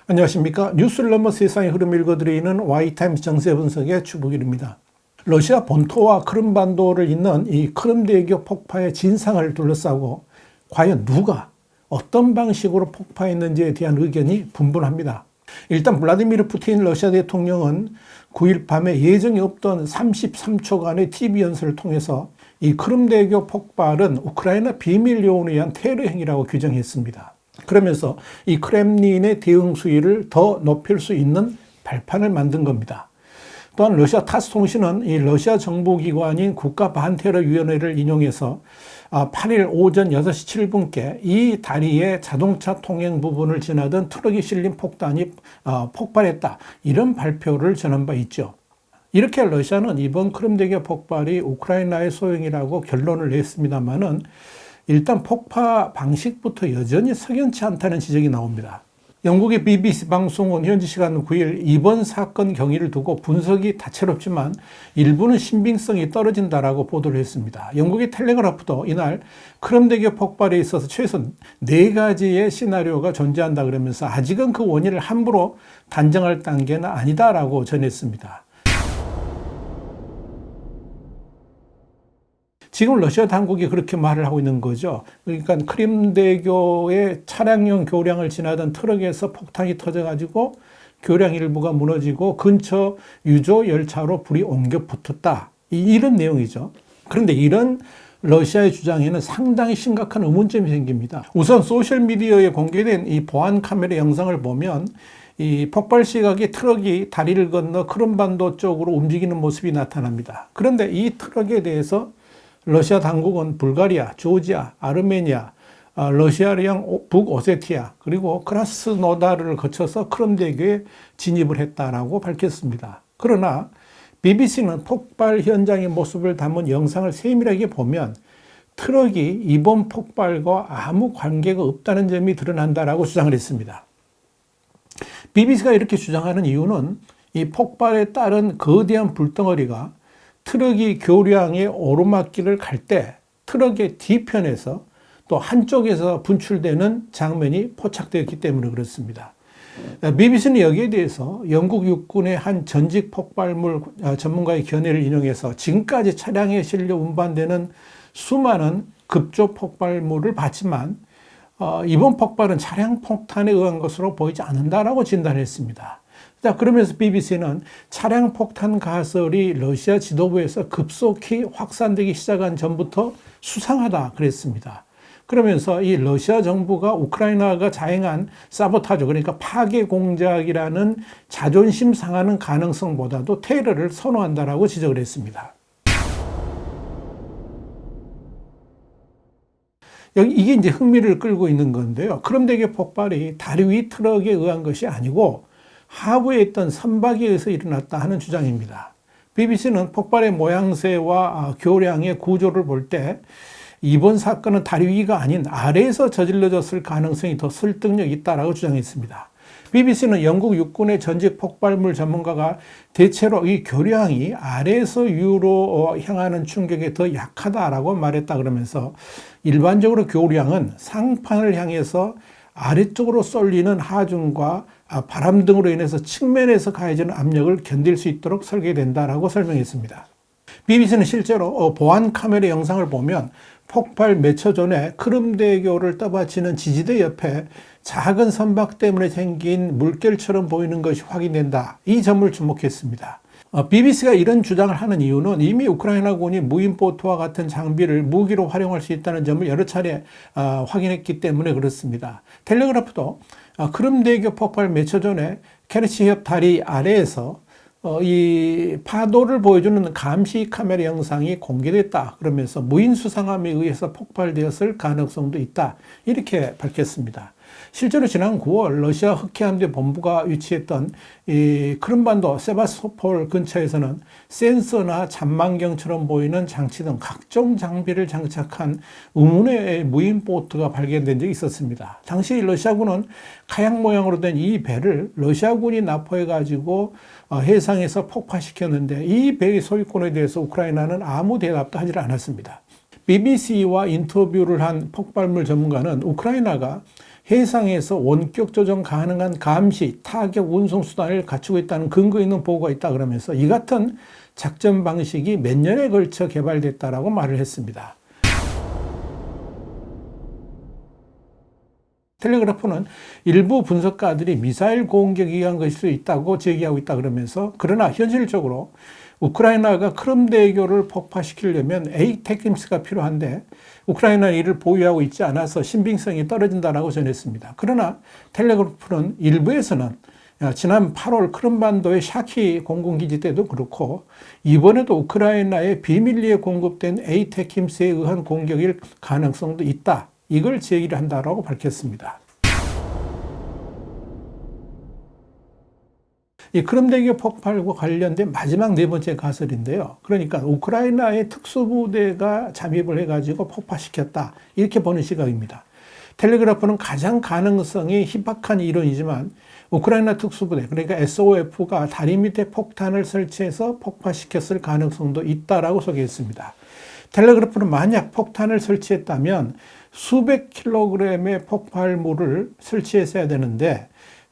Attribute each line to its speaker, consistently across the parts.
Speaker 1: 안녕하십니까. 뉴스를 넘어 세상의 흐름을 읽어드리는 Y타임스 정세 분석의 주북일입니다. 러시아 본토와 크림반도를 잇는 이 크림대교 폭파의 진상을 둘러싸고 과연 누가 어떤 방식으로 폭파했는지에 대한 의견이 분분합니다. 일단 블라디미르 푸틴 러시아 대통령은 9일 밤에 예정이 없던 33초간의 TV 연설을 통해서 이 크림대교 폭발은 우크라이나 비밀 요원에 의한 테러 행위라고 규정했습니다. 그러면서 이 크렘린의 대응 수위를 더 높일 수 있는 발판을 만든 겁니다. 또한 러시아 타스 통신은 이 러시아 정보기관인 국가반테러위원회를 인용해서 8일 오전 6시 7분께 이 다리의 자동차 통행 부분을 지나던 트럭이 실린 폭탄이 폭발했다. 이런 발표를 전한 바 있죠. 이렇게 러시아는 이번 크림대교 폭발이 우크라이나의 소행이라고 결론을 냈습니다만은 일단 폭파 방식부터 여전히 석연치 않다는 지적이 나옵니다. 영국의 BBC 방송은 현지 시간 9일 이번 사건 경위를 두고 분석이 다채롭지만 일부는 신빙성이 떨어진다라고 보도를 했습니다. 영국의 텔레그래프도 이날 크림대교 폭발에 있어서 최소 4가지의 시나리오가 존재한다 그러면서 아직은 그 원인을 함부로 단정할 단계는 아니다라고 전했습니다. 지금 러시아 당국이 그렇게 말을 하고 있는 거죠. 그러니까 크림대교의 차량용 교량을 지나던 트럭에서 폭탄이 터져가지고 교량 일부가 무너지고 근처 유조 열차로 불이 옮겨 붙었다. 이런 내용이죠. 그런데 이런 러시아의 주장에는 상당히 심각한 의문점이 생깁니다. 우선 소셜미디어에 공개된 이 보안 카메라 영상을 보면 이 폭발 시각에 트럭이 다리를 건너 크림반도 쪽으로 움직이는 모습이 나타납니다. 그런데 이 트럭에 대해서 러시아 당국은 불가리아, 조지아, 아르메니아, 러시아령 북오세티아 그리고 크라스노다르를 거쳐서 크림대교에 진입을 했다라고 밝혔습니다. 그러나 BBC는 폭발 현장의 모습을 담은 영상을 세밀하게 보면 트럭이 이번 폭발과 아무 관계가 없다는 점이 드러난다라고 주장을 했습니다. BBC가 이렇게 주장하는 이유는 이 폭발에 따른 거대한 불덩어리가 트럭이 교량의 오르막길을 갈 때 트럭의 뒤편에서 또 한쪽에서 분출되는 장면이 포착되었기 때문에 그렇습니다. BBC는 여기에 대해서 영국 육군의 한 전직 폭발물 전문가의 견해를 인용해서 지금까지 차량에 실려 운반되는 수많은 급조 폭발물을 봤지만 이번 폭발은 차량 폭탄에 의한 것으로 보이지 않는다라고 진단했습니다. 자, 그러면서 BBC는 차량 폭탄 가설이 러시아 지도부에서 급속히 확산되기 시작한 전부터 수상하다 그랬습니다. 그러면서 이 러시아 정부가 우크라이나가 자행한 사보타주, 그러니까 파괴 공작이라는 자존심 상하는 가능성보다도 테러를 선호한다라고 지적을 했습니다. 이게 이제 흥미를 끌고 있는 건데요. 크림대교 폭발이 다리 위 트럭에 의한 것이 아니고 하부에 있던 선박에 의해서 일어났다 하는 주장입니다. BBC는 폭발의 모양새와 교량의 구조를 볼 때 이번 사건은 다리 위가 아닌 아래에서 저질러졌을 가능성이 더 설득력 있다라고 주장했습니다. BBC는 영국 육군의 전직 폭발물 전문가가 대체로 이 교량이 아래에서 위로 향하는 충격에 더 약하다라고 말했다 그러면서 일반적으로 교량은 상판을 향해서 아래쪽으로 쏠리는 하중과 바람 등으로 인해서 측면에서 가해지는 압력을 견딜 수 있도록 설계된다라고 설명했습니다. BBC는 실제로 보안 카메라 영상을 보면 폭발 몇 초 전에 크림대교를 떠받치는 지지대 옆에 작은 선박 때문에 생긴 물결처럼 보이는 것이 확인된다. 이 점을 주목했습니다. BBC가 이런 주장을 하는 이유는 이미 우크라이나군이 무인보트와 같은 장비를 무기로 활용할 수 있다는 점을 여러 차례 확인했기 때문에 그렇습니다. 텔레그래프도 크림대교 폭발 몇 초 전에 케르치협 다리 아래에서 이 파도를 보여주는 감시 카메라 영상이 공개됐다. 그러면서 무인 수상함에 의해서 폭발되었을 가능성도 있다. 이렇게 밝혔습니다. 실제로 지난 9월 러시아 흑해함대 본부가 위치했던 이 크림반도 세바스토폴 근처에서는 센서나 잠만경처럼 보이는 장치 등 각종 장비를 장착한 의문의 무인 보트가 발견된 적이 있었습니다. 당시 러시아군은 카약 모양으로 된 이 배를 러시아군이 납포해가지고 해상에서 폭파시켰는데 이 배의 소유권에 대해서 우크라이나는 아무 대답도 하지 않았습니다. BBC와 인터뷰를 한 폭발물 전문가는 우크라이나가 해상에서 원격 조정 가능한 감시, 타격, 운송 수단을 갖추고 있다는 근거 있는 보고가 있다 그러면서 이 같은 작전 방식이 몇 년에 걸쳐 개발됐다라고 말을 했습니다. 텔레그래프는 일부 분석가들이 미사일 공격에 의한 것일 수 있다고 제기하고 있다 그러면서 그러나 현실적으로 우크라이나가 크림대교를 폭파시키려면 ATACMS가 필요한데 우크라이나는 이를 보유하고 있지 않아서 신빙성이 떨어진다고 전했습니다. 그러나 텔레그래프는 일부에서는 지난 8월 크림반도의 샤키 공군기지 때도 그렇고 이번에도 우크라이나에 비밀리에 공급된 ATACMS에 의한 공격일 가능성도 있다. 이걸 제기를 한다고 밝혔습니다. 이 크림대교 폭발과 관련된 마지막 네 번째 가설인데요. 그러니까 우크라이나의 특수부대가 잠입을 해가지고 폭파시켰다. 이렇게 보는 시각입니다. 텔레그래프는 가장 가능성이 희박한 이론이지만 우크라이나 특수부대, 그러니까 SOF가 다리 밑에 폭탄을 설치해서 폭파시켰을 가능성도 있다라고 소개했습니다. 텔레그래프는 만약 폭탄을 설치했다면 수백 킬로그램의 폭발물을 설치했어야 되는데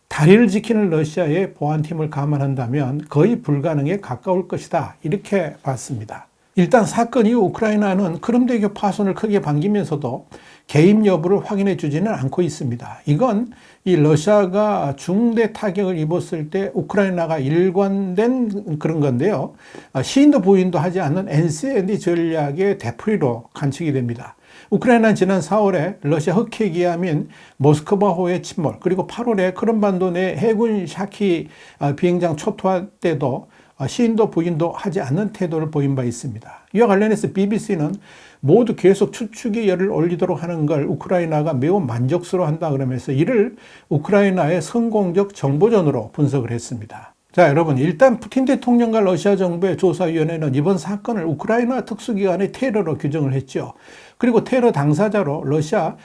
Speaker 1: 다리를 지키는 러시아의 보안팀을 감안한다면 거의 불가능에 가까울 것이다. 이렇게 봤습니다. 일단 사건 이후 우크라이나는 크림대교 파손을 크게 반기면서도 개입 여부를 확인해 주지는 않고 있습니다. 이건 이 러시아가 중대 타격을 입었을 때 우크라이나가 일관된 그런 건데요. 시인도 부인도 하지 않는 NCND 전략의 되풀이로 관측이 됩니다. 우크라이나는 지난 4월에 러시아 흑해기함인 모스크바호의 침몰, 그리고 8월에 크림반도 내 해군 샤키 비행장 초토화 때도 시인도 부인도 하지 않는 태도를 보인 바 있습니다. 이와 관련해서 BBC는 모두 계속 추측의 열을 올리도록 하는 걸 우크라이나가 매우 만족스러워한다 그러면서 이를 우크라이나의 성공적 정보전으로 분석을 했습니다. 자, 여러분, 일단 푸틴 대통령과 러시아 정부의 조사위원회는 이번 사건을 우크라이나 특수기관의 테러로 규정을 했죠. 그리고 테러 당사자로 러시아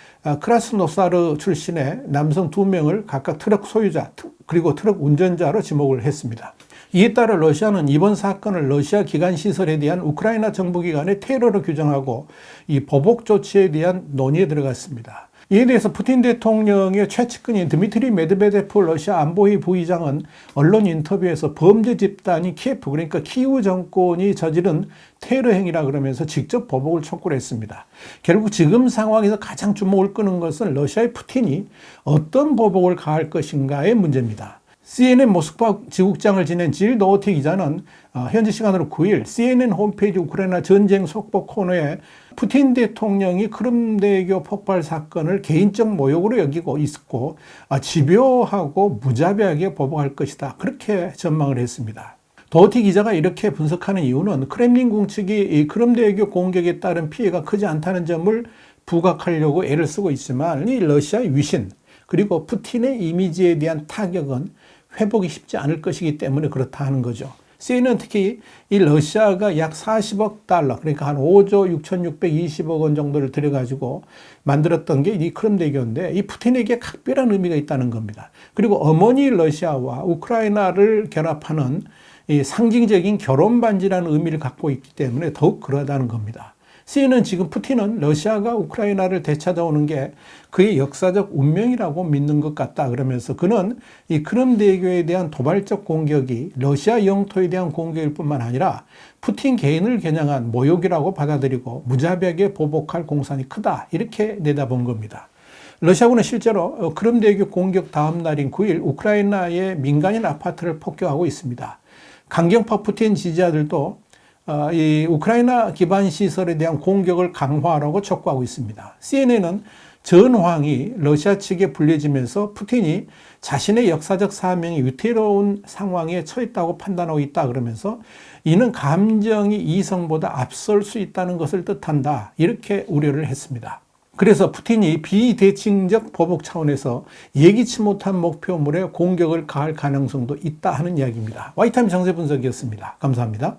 Speaker 1: 크라스노사르 출신의 남성 2명을 각각 트럭 소유자 그리고 트럭 운전자로 지목을 했습니다. 이에 따라 러시아는 이번 사건을 러시아 기관 시설에 대한 우크라이나 정부기관의 테러로 규정하고 이 보복 조치에 대한 논의에 들어갔습니다. 이에 대해서 푸틴 대통령의 최측근인 드미트리 메드베데프 러시아 안보위 부의장은 언론 인터뷰에서 범죄 집단이 키예프, 그러니까 키이우 정권이 저지른 테러 행위라 그러면서 직접 보복을 촉구를 했습니다. 결국 지금 상황에서 가장 주목을 끄는 것은 러시아의 푸틴이 어떤 보복을 가할 것인가의 문제입니다. CNN 모스크바 지국장을 지낸 질 노티 기자는 현지 시간으로 9일 CNN 홈페이지 우크라이나 전쟁 속보 코너에 푸틴 대통령이 크림대교 폭발 사건을 개인적 모욕으로 여기고 있었고 집요하고 무자비하게 보복할 것이다. 그렇게 전망을 했습니다. 도티 기자가 이렇게 분석하는 이유는 크렘린궁 측이 이 크림대교 공격에 따른 피해가 크지 않다는 점을 부각하려고 애를 쓰고 있지만 이 러시아의 위신 그리고 푸틴의 이미지에 대한 타격은 회복이 쉽지 않을 것이기 때문에 그렇다 하는 거죠. CNN은 특히 이 러시아가 약 40억 달러, 그러니까 한 5조 6,620억 원 정도를 들여가지고 만들었던 게 이 크림대교인데 이 푸틴에게 각별한 의미가 있다는 겁니다. 그리고 어머니 러시아와 우크라이나를 결합하는 이 상징적인 결혼 반지라는 의미를 갖고 있기 때문에 더욱 그러하다는 겁니다. CNN은 지금 푸틴은 러시아가 우크라이나를 되찾아오는 게 그의 역사적 운명이라고 믿는 것 같다 그러면서 그는 이 크림대교에 대한 도발적 공격이 러시아 영토에 대한 공격일 뿐만 아니라 푸틴 개인을 겨냥한 모욕이라고 받아들이고 무자비하게 보복할 공산이 크다 이렇게 내다본 겁니다. 러시아군은 실제로 크림대교 공격 다음 날인 9일 우크라이나의 민간인 아파트를 폭격하고 있습니다. 강경파 푸틴 지지자들도 이 우크라이나 기반 시설에 대한 공격을 강화하라고 촉구하고 있습니다. CNN은 전황이 러시아 측에 불려지면서 푸틴이 자신의 역사적 사명이 위태로운 상황에 처했다고 판단하고 있다 그러면서 이는 감정이 이성보다 앞설 수 있다는 것을 뜻한다 이렇게 우려를 했습니다. 그래서 푸틴이 비대칭적 보복 차원에서 예기치 못한 목표물에 공격을 가할 가능성도 있다 하는 이야기입니다. 와이타임 정세 분석이었습니다. 감사합니다.